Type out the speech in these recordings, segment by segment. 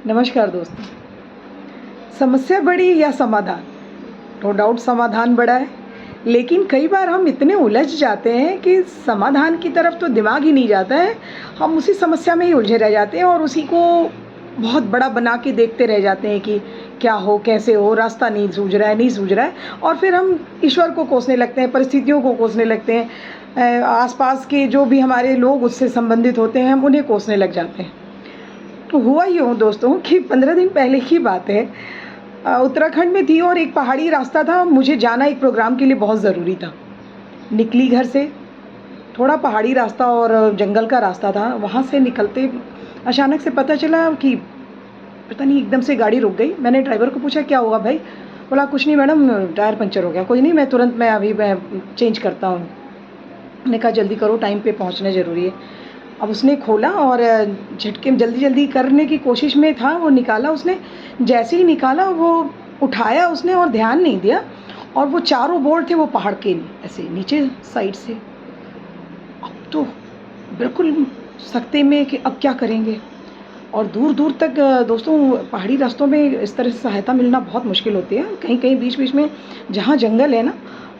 नमस्कार दोस्तों। समस्या बड़ी या समाधान? नो डाउट समाधान बड़ा है, लेकिन कई बार हम इतने उलझ जाते हैं कि समाधान की तरफ तो दिमाग ही नहीं जाता है। हम उसी समस्या में ही उलझे रह जाते हैं और उसी को बहुत बड़ा बना के देखते रह जाते हैं कि क्या हो, कैसे हो, रास्ता नहीं सूझ रहा है, नहीं सूझ रहा है और फिर हम ईश्वर को कोसने लगते हैं, परिस्थितियों को कोसने लगते हैं। आस-पास के जो भी हमारे लोग उससे संबंधित होते हैं, हम उन्हें कोसने लग जाते हैं। तो हुआ यूँ दोस्तों कि 15 दिन पहले की बात है। उत्तराखंड में थी और एक पहाड़ी रास्ता था, मुझे जाना एक प्रोग्राम के लिए बहुत ज़रूरी था। निकली घर से, थोड़ा पहाड़ी रास्ता और जंगल का रास्ता था, वहाँ से निकलते अचानक से पता चला कि पता नहीं एकदम से गाड़ी रुक गई। मैंने ड्राइवर को पूछा, क्या हुआ भाई? बोला, कुछ नहीं मैडम, टायर पंचर हो गया। कोई नहीं, मैं अभी चेंज करता हूँ। मैंने कहा जल्दी करो, टाइम पे पहुँचना ज़रूरी है। अब उसने खोला और झटके में जल्दी-जल्दी करने की कोशिश में था, वो निकाला उसने। जैसे ही निकाला वो उठाया उसने और ध्यान नहीं दिया और वो चारों बोल्ट थे वो पहाड़ के ऐसे नीचे साइड से। अब तो बिल्कुल सकते में कि अब क्या करेंगे? और दूर-दूर तक दोस्तों पहाड़ी रास्तों में इस तरह से सहायता मिलना बहुत मुश्किल होती है। कहीं-कहीं बीच-बीच में जहाँ जंगल है ना,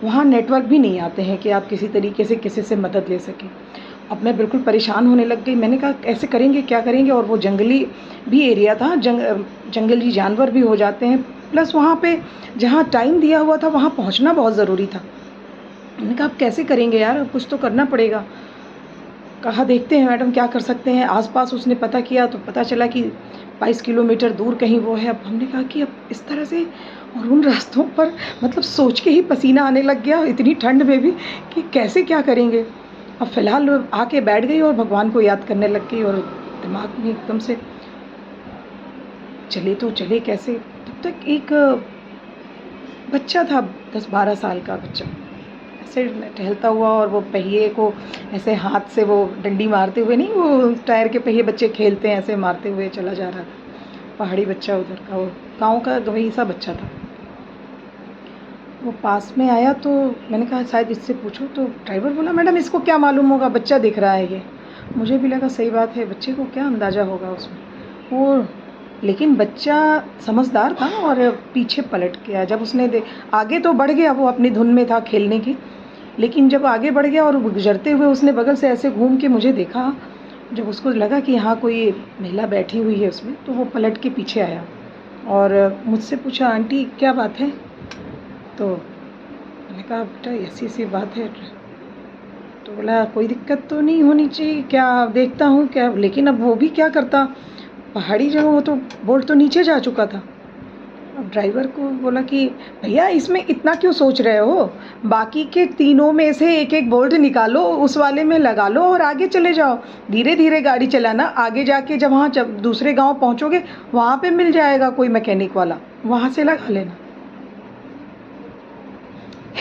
वहाँ नेटवर्क भी नहीं आते हैं कि आप किसी तरीके से किसी से मदद ले सकें। अब मैं बिल्कुल परेशान होने लग गई। मैंने कहा कैसे करेंगे, क्या करेंगे? और वो जंगली भी एरिया था, जंगली जानवर भी हो जाते हैं। प्लस वहाँ पे जहाँ टाइम दिया हुआ था वहाँ पहुँचना बहुत ज़रूरी था। मैंने कहा अब कैसे करेंगे यार, अब कुछ तो करना पड़ेगा। कहा देखते हैं मैडम क्या कर सकते हैं। आस-पास उसने पता किया तो पता चला कि 22 किलोमीटर दूर कहीं वो है। अब हमने कहा कि अब इस तरह से और उन रास्तों पर मतलब सोच के ही पसीना आने लग गया इतनी ठंड में भी कि कैसे क्या करेंगे। अब फ़िलहाल आके बैठ गई और भगवान को याद करने लग गई और दिमाग में एकदम से चले तो चले कैसे? तब तक एक बच्चा था, 10-12 साल का बच्चा, ऐसे टहलता हुआ और वो पहिए को ऐसे हाथ से वो डंडी मारते हुए, नहीं वो टायर के पहिए बच्चे खेलते हैं, ऐसे मारते हुए चला जा रहा था। पहाड़ी बच्चा उधर का, वो गाँव का वही सा बच्चा था। वो पास में आया तो मैंने कहा शायद इससे पूछो, तो ड्राइवर बोला मैडम इसको क्या मालूम होगा, बच्चा दिख रहा है ये। मुझे भी लगा सही बात है, बच्चे को क्या अंदाज़ा होगा उसमें। वो लेकिन बच्चा समझदार था और पीछे पलट गया जब उसने आगे तो बढ़ गया, वो अपनी धुन में था खेलने की, लेकिन जब आगे बढ़ गया और गुजरते हुए उसने बगल से ऐसे घूम के मुझे देखा, जब उसको लगा कि हाँ कोई महिला बैठी हुई है उसमें, तो वो पलट के पीछे आया और मुझसे पूछा आंटी क्या बात है? तो मैंने कहा बेटा ऐसी-ऐसी बात है। तो बोला कोई दिक्कत तो नहीं होनी चाहिए, क्या देखता हूँ क्या, लेकिन अब वो भी क्या करता, पहाड़ी जगह वो तो बोल्ट तो नीचे जा चुका था। अब ड्राइवर को बोला कि भैया इसमें इतना क्यों सोच रहे हो? बाकी के तीनों में से एक-एक बोल्ट निकालो, उस वाले में लगा लो और आगे चले जाओ। धीरे-धीरे गाड़ी चलाना, आगे जाके जब दूसरे गाँव पहुँचोगे, वहाँ पे मिल जाएगा कोई मैकेनिक वाला, वहाँ से लगा लेना।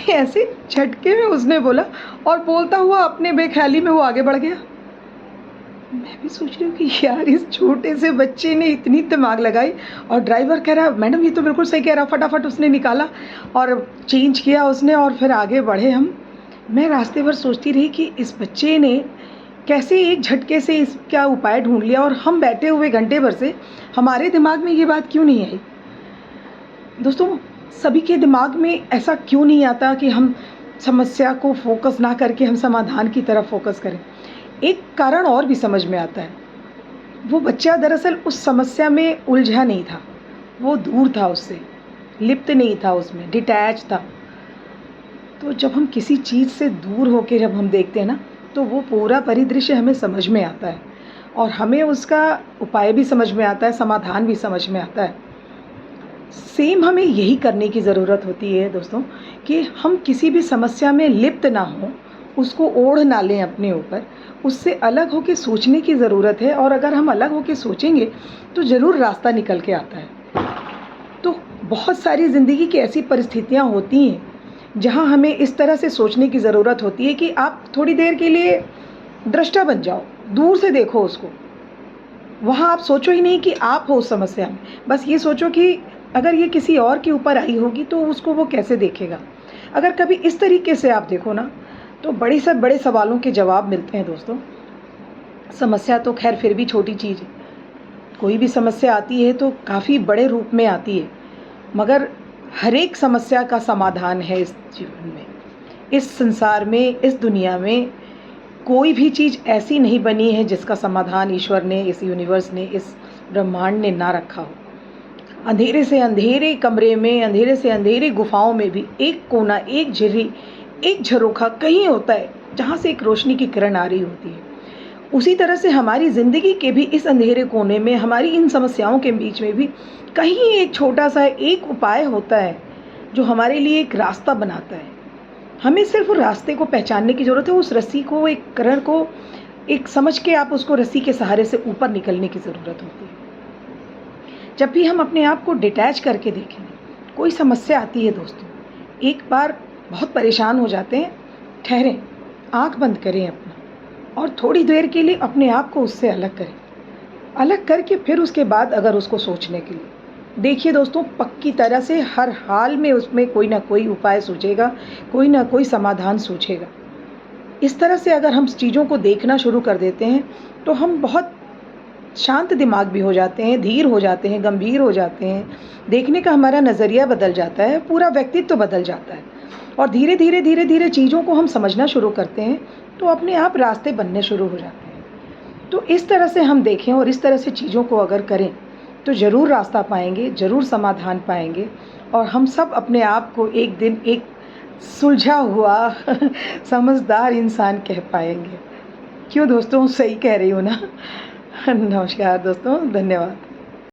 ऐसे झटके में उसने बोला और बोलता हुआ अपने बेख्याली में वो आगे बढ़ गया। मैं भी सोच रही हूँ कि यार इस छोटे से बच्चे ने इतनी दिमाग लगाई और ड्राइवर कह रहा है मैडम ये तो बिल्कुल सही कह रहा, फटाफट उसने निकाला और चेंज किया उसने और फिर आगे बढ़े हम। मैं रास्ते भर सोचती रही कि इस बच्चे ने कैसे एक झटके से इसका उपाय ढूँढ लिया और हम बैठे हुए घंटे भर से हमारे दिमाग में ये बात क्यों नहीं आई? दोस्तों सभी के दिमाग में ऐसा क्यों नहीं आता कि हम समस्या को फ़ोकस ना करके हम समाधान की तरफ फ़ोकस करें? एक कारण और भी समझ में आता है। वो बच्चा दरअसल उस समस्या में उलझा नहीं था, वो दूर था उससे, लिप्त नहीं था उसमें, डिटैच था। तो जब हम किसी चीज़ से दूर होके जब हम देखते हैं ना, तो वो पूरा परिदृश्य हमें समझ में आता है और हमें उसका उपाय भी समझ में आता है, समाधान भी समझ में आता है। सेम हमें यही करने की ज़रूरत होती है दोस्तों कि हम किसी भी समस्या में लिप्त ना हों, उसको ओढ़ ना लें अपने ऊपर, उससे अलग होके सोचने की ज़रूरत है और अगर हम अलग होके सोचेंगे तो ज़रूर रास्ता निकल के आता है। तो बहुत सारी ज़िंदगी की ऐसी परिस्थितियाँ होती हैं, जहाँ हमें इस तरह से सोचने की ज़रूरत होती है कि आप थोड़ी देर के लिए दृष्टा बन जाओ, दूर से देखो उसको। वहाँ आप सोचो ही नहीं कि आप हो उस समस्या में, बस ये सोचो कि अगर ये किसी और के ऊपर आई होगी तो उसको वो कैसे देखेगा। अगर कभी इस तरीके से आप देखो ना, तो बड़े से बड़े सवालों के जवाब मिलते हैं दोस्तों। समस्या तो खैर फिर भी छोटी चीज़ है, कोई भी समस्या आती है तो काफ़ी बड़े रूप में आती है, मगर हर एक समस्या का समाधान है इस जीवन में। इस संसार में, इस दुनिया में कोई भी चीज़ ऐसी नहीं बनी है जिसका समाधान ईश्वर ने, इस यूनिवर्स ने, इस ब्रह्मांड ने ना रखा हो। अंधेरे से अंधेरे कमरे में, अंधेरे से अंधेरे गुफाओं में भी एक कोना, एक झिर्री, एक झरोखा कहीं होता है जहाँ से एक रोशनी की किरण आ रही होती है। उसी तरह से हमारी ज़िंदगी के भी इस अंधेरे कोने में, हमारी इन समस्याओं के बीच में भी कहीं एक छोटा-सा एक उपाय होता है, जो हमारे लिए एक रास्ता बनाता है। हमें सिर्फ़ उस रास्ते को पहचानने की ज़रूरत है, उस रस्सी को, एक करण को एक समझ के आप उसको रस्सी के सहारे से ऊपर निकलने की ज़रूरत होती है। जब भी हम अपने आप को डिटैच करके देखें, कोई समस्या आती है दोस्तों, एक बार बहुत परेशान हो जाते हैं, ठहरें, आँख बंद करें अपना और थोड़ी देर के लिए अपने आप को उससे अलग करें। अलग करके फिर उसके बाद अगर उसको सोचने के लिए देखिए दोस्तों, पक्की तरह से हर हाल में उसमें कोई ना कोई उपाय सूझेगा, कोई ना कोई समाधान सूझेगा। इस तरह से अगर हम चीज़ों को देखना शुरू कर देते हैं, तो हम बहुत शांत दिमाग भी हो जाते हैं, धीर हो जाते हैं, गंभीर हो जाते हैं। देखने का हमारा नज़रिया बदल जाता है, पूरा व्यक्तित्व बदल जाता है और धीरे-धीरे, धीरे-धीरे चीज़ों को हम समझना शुरू करते हैं, तो अपने आप रास्ते बनने शुरू हो जाते हैं। तो इस तरह से हम देखें और इस तरह से चीज़ों को अगर करें, तो ज़रूर रास्ता पाएँगे, ज़रूर समाधान पाएँगे और हम सब अपने आप को एक दिन एक सुलझा हुआ समझदार इंसान कह पाएँगे। क्यों दोस्तों, सही कह रही हूँ ना? नमस्कार दोस्तों, धन्यवाद।